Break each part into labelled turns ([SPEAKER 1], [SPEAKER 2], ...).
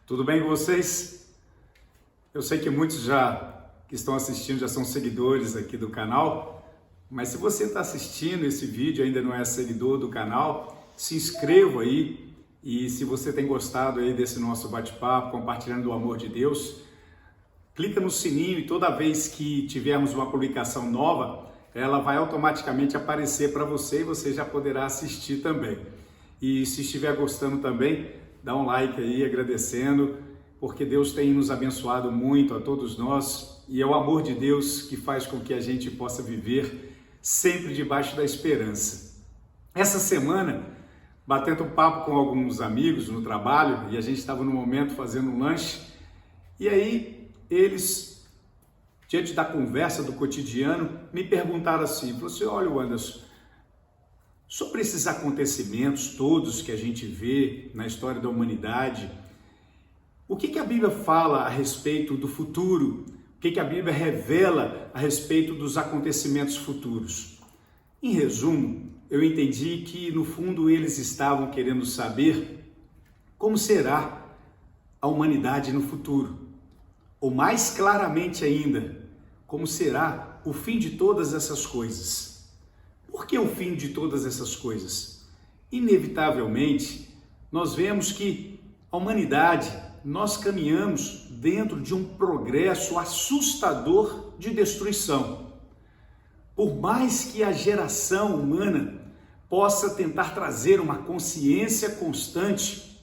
[SPEAKER 1] Tudo bem com vocês? Eu sei que muitos que estão assistindo já são seguidores aqui do canal, mas se você está assistindo esse vídeo e ainda não é seguidor do canal, se inscreva aí, e se você tem gostado aí desse nosso bate-papo, compartilhando o amor de Deus, clica no sininho e toda vez que tivermos uma publicação nova, ela vai automaticamente aparecer para você e você já poderá assistir também. E se estiver gostando também, dá um like aí agradecendo, porque Deus tem nos abençoado muito a todos nós e é o amor de Deus que faz com que a gente possa viver sempre debaixo da esperança. Essa semana, batendo um papo com alguns amigos no trabalho, e a gente estava no momento fazendo um lanche, e aí eles, diante da conversa do cotidiano, me perguntaram assim, falou assim, olha, Anderson, sobre esses acontecimentos todos que a gente vê na história da humanidade, o que a Bíblia fala a respeito do futuro? O que a Bíblia revela a respeito dos acontecimentos futuros? Em resumo, eu entendi que no fundo eles estavam querendo saber como será a humanidade no futuro. Ou mais claramente ainda, como será o fim de todas essas coisas. Por que o fim de todas essas coisas? Inevitavelmente, nós vemos que a humanidade, nós caminhamos dentro de um progresso assustador de destruição. Por mais que a geração humana possa tentar trazer uma consciência constante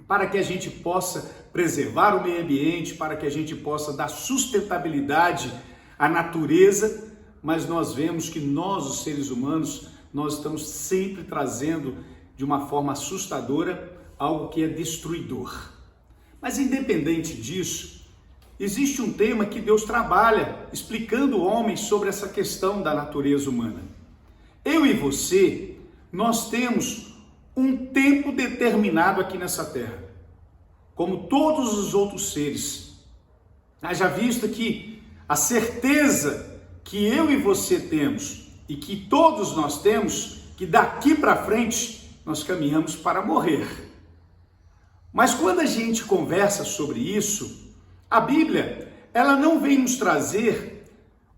[SPEAKER 1] para que a gente possa preservar o meio ambiente, para que a gente possa dar sustentabilidade à natureza, mas nós vemos que nós, os seres humanos, nós estamos sempre trazendo de uma forma assustadora algo que é destruidor. Mas independente disso, existe um tema que Deus trabalha, explicando ao homem sobre essa questão da natureza humana. Eu e você, nós temos um tempo determinado aqui nessa terra, como todos os outros seres. Haja vista que a certeza que eu e você temos e que todos nós temos, que daqui para frente nós caminhamos para morrer. Mas quando a gente conversa sobre isso, a Bíblia, ela não vem nos trazer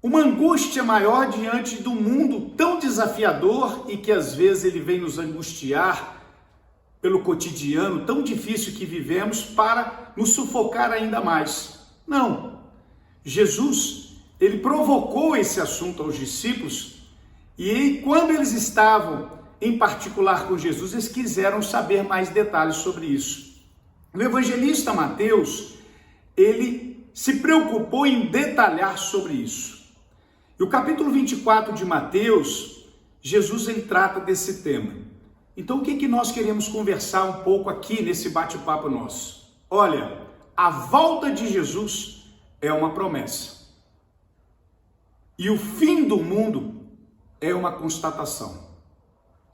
[SPEAKER 1] uma angústia maior diante do mundo tão desafiador e que às vezes ele vem nos angustiar pelo cotidiano tão difícil que vivemos para nos sufocar ainda mais. Não. Jesus, ele provocou esse assunto aos discípulos e quando eles estavam em particular com Jesus, eles quiseram saber mais detalhes sobre isso. O evangelista Mateus, ele se preocupou em detalhar sobre isso. E o capítulo 24 de Mateus, Jesus ele trata desse tema. Então o que nós queremos conversar um pouco aqui nesse bate-papo nosso? Olha, a volta de Jesus é uma promessa. E o fim do mundo é uma constatação.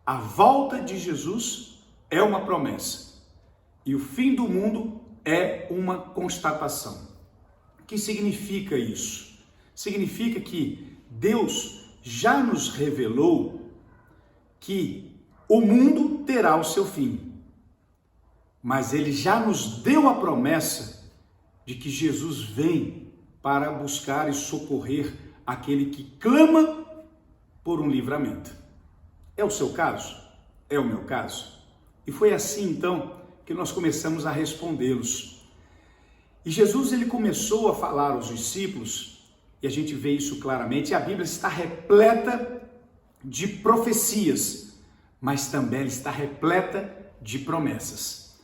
[SPEAKER 1] A volta de Jesus é uma promessa. E o fim do mundo é uma constatação. O que significa isso? Significa que Deus já nos revelou que o mundo terá o seu fim. Mas Ele já nos deu a promessa de que Jesus vem para buscar e socorrer aquele que clama por um livramento. É o seu caso? É o meu caso? E foi assim então que nós começamos a respondê-los. E Jesus ele começou a falar aos discípulos, e a gente vê isso claramente, e a Bíblia está repleta de profecias, mas também está repleta de promessas.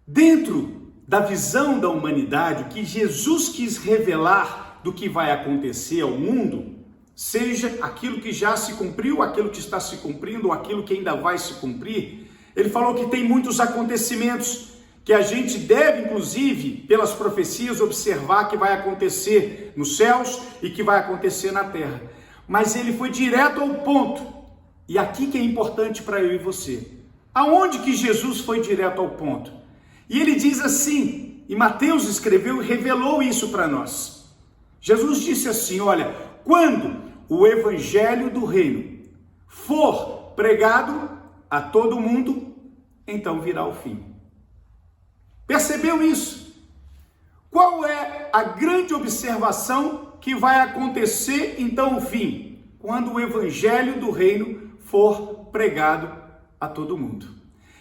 [SPEAKER 1] Dentro da visão da humanidade, o que Jesus quis revelar do que vai acontecer ao mundo, seja aquilo que já se cumpriu, aquilo que está se cumprindo, ou aquilo que ainda vai se cumprir, ele falou que tem muitos acontecimentos que a gente deve, inclusive, pelas profecias, observar que vai acontecer nos céus e que vai acontecer na terra. Mas ele foi direto ao ponto, e aqui que é importante para eu e você. Aonde que Jesus foi direto ao ponto? E ele diz assim, e Mateus escreveu e revelou isso para nós. Jesus disse assim, olha, quando o evangelho do reino for pregado a todo mundo, então virá o fim. percebeu isso? Qual é a grande observação que vai acontecer então no fim? Quando o evangelho do reino for pregado a todo mundo.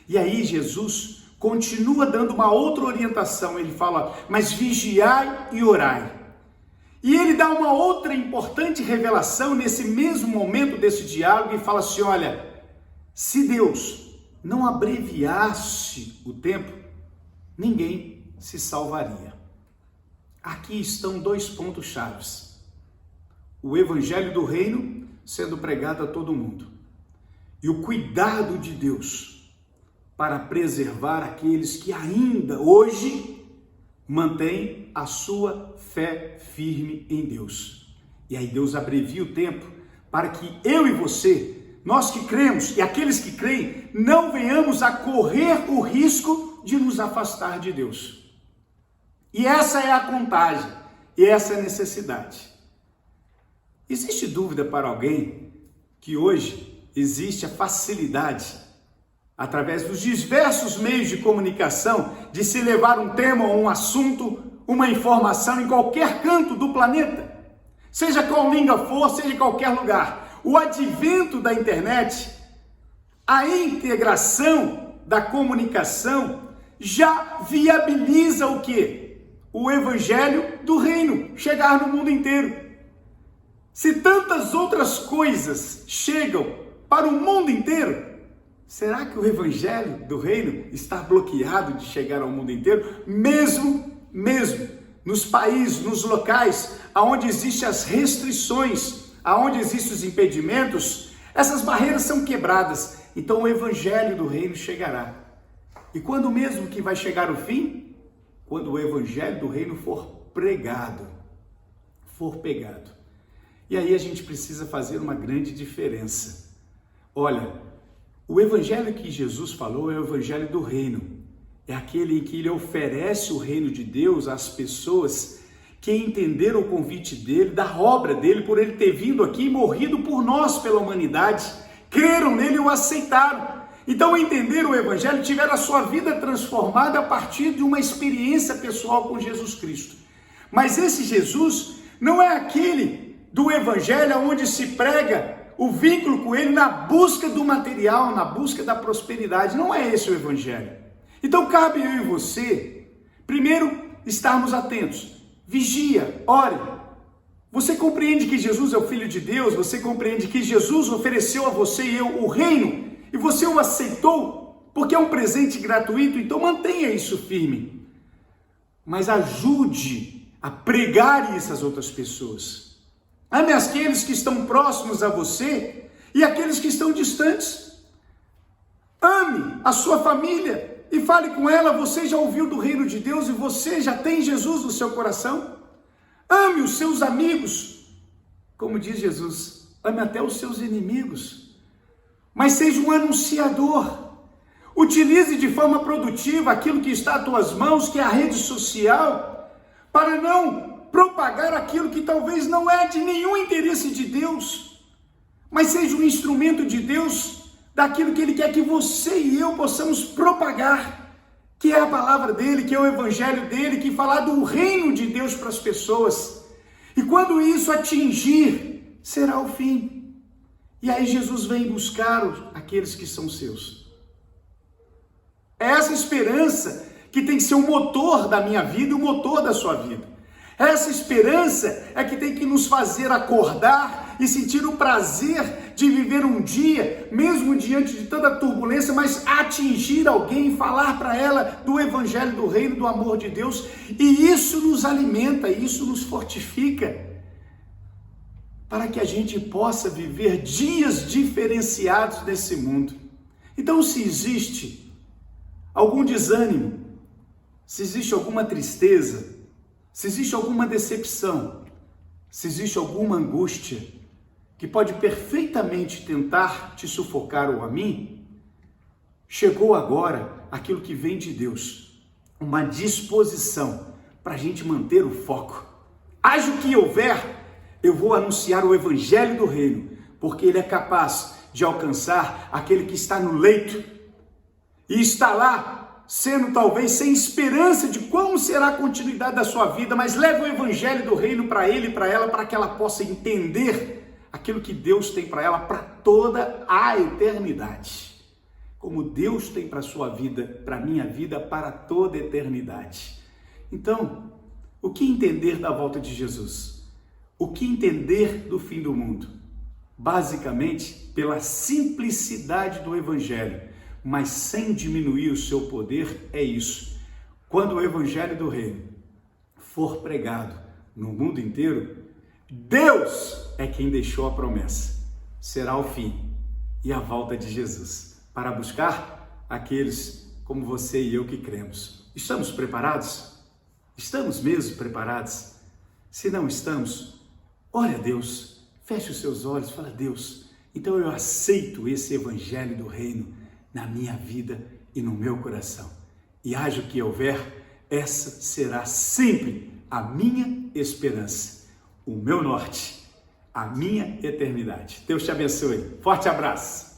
[SPEAKER 1] E aí Jesus continua dando uma outra orientação. Ele fala, mas vigiai e orai. E ele dá uma outra importante revelação nesse mesmo momento desse diálogo e fala assim, olha, se Deus não abreviasse o tempo, ninguém se salvaria. Aqui estão dois pontos chaves. O evangelho do reino sendo pregado a todo mundo. E o cuidado de Deus para preservar aqueles que ainda hoje mantêm a sua fé firme em Deus. E aí Deus abrevia o tempo para que eu e você, nós que cremos e aqueles que creem, não venhamos a correr o risco de nos afastar de Deus. E essa é a contagem, e essa é a necessidade. Existe dúvida para alguém que hoje existe a facilidade, através dos diversos meios de comunicação, de se levar um tema ou um assunto, uma informação em qualquer canto do planeta? Seja qual língua for, seja em qualquer lugar. O advento da internet, a integração da comunicação, já viabiliza o quê? O evangelho do reino chegar no mundo inteiro. Se tantas outras coisas chegam para o mundo inteiro, será que o evangelho do reino está bloqueado de chegar ao mundo inteiro? Mesmo nos países, nos locais onde existem as restrições, onde existem os impedimentos, essas barreiras são quebradas. Então o evangelho do reino chegará. E quando mesmo que vai chegar o fim? Quando o evangelho do reino for pregado. E aí a gente precisa fazer uma grande diferença. Olha, o evangelho que Jesus falou é o evangelho do reino. É aquele em que ele oferece o reino de Deus às pessoas que entenderam o convite dele, da obra dele, por ele ter vindo aqui e morrido por nós, pela humanidade. Creram nele e o aceitaram. Então entenderam o evangelho, tiveram a sua vida transformada a partir de uma experiência pessoal com Jesus Cristo. Mas esse Jesus não é aquele do evangelho onde se prega o vínculo com ele na busca do material, na busca da prosperidade. Não é esse o evangelho. Então cabe eu e você, primeiro, estarmos atentos. Vigia, ore. Você compreende que Jesus é o Filho de Deus? Você compreende que Jesus ofereceu a você e eu o reino? E você o aceitou? Porque é um presente gratuito, então mantenha isso firme. Mas ajude a pregar isso às outras pessoas. Ame aqueles que estão próximos a você e aqueles que estão distantes. Ame a sua família e fale com ela, você já ouviu do reino de Deus e você já tem Jesus no seu coração? Ame os seus amigos, como diz Jesus, ame até os seus inimigos. Mas seja um anunciador. Utilize de forma produtiva aquilo que está às tuas mãos, que é a rede social, para não propagar aquilo que talvez não é de nenhum interesse de Deus, mas seja um instrumento de Deus, daquilo que Ele quer que você e eu possamos propagar, que é a palavra dEle, que é o evangelho dEle, que falar do reino de Deus para as pessoas. E quando isso atingir, será o fim. E aí Jesus vem buscar aqueles que são seus. É essa esperança que tem que ser o motor da minha vida e o motor da sua vida. Essa esperança é que tem que nos fazer acordar e sentir o prazer de viver um dia, mesmo diante de tanta turbulência, mas atingir alguém e falar para ela do evangelho do reino, do amor de Deus. E isso nos alimenta, isso nos fortifica, para que a gente possa viver dias diferenciados nesse mundo. Então, se existe algum desânimo, se existe alguma tristeza, se existe alguma decepção, se existe alguma angústia que pode perfeitamente tentar te sufocar ou a mim, chegou agora aquilo que vem de Deus, uma disposição para a gente manter o foco. Haja o que houver, eu vou anunciar o evangelho do reino, porque ele é capaz de alcançar aquele que está no leito e está lá sendo talvez sem esperança de como será a continuidade da sua vida, mas leve o evangelho do reino para ele e para ela, para que ela possa entender aquilo que Deus tem para ela para toda a eternidade. Como Deus tem para a sua vida, para a minha vida, para toda a eternidade. Então, o que entender da volta de Jesus? O que entender do fim do mundo? Basicamente, pela simplicidade do evangelho, mas sem diminuir o seu poder, é isso. Quando o evangelho do reino for pregado no mundo inteiro, Deus é quem deixou a promessa. Será o fim e a volta de Jesus para buscar aqueles como você e eu que cremos. Estamos preparados? Estamos mesmo preparados? Se não estamos, ore a Deus, feche os seus olhos, fala: Deus, então eu aceito esse evangelho do reino na minha vida e no meu coração. E haja o que houver, essa será sempre a minha esperança, o meu norte, a minha eternidade. Deus te abençoe. Forte abraço.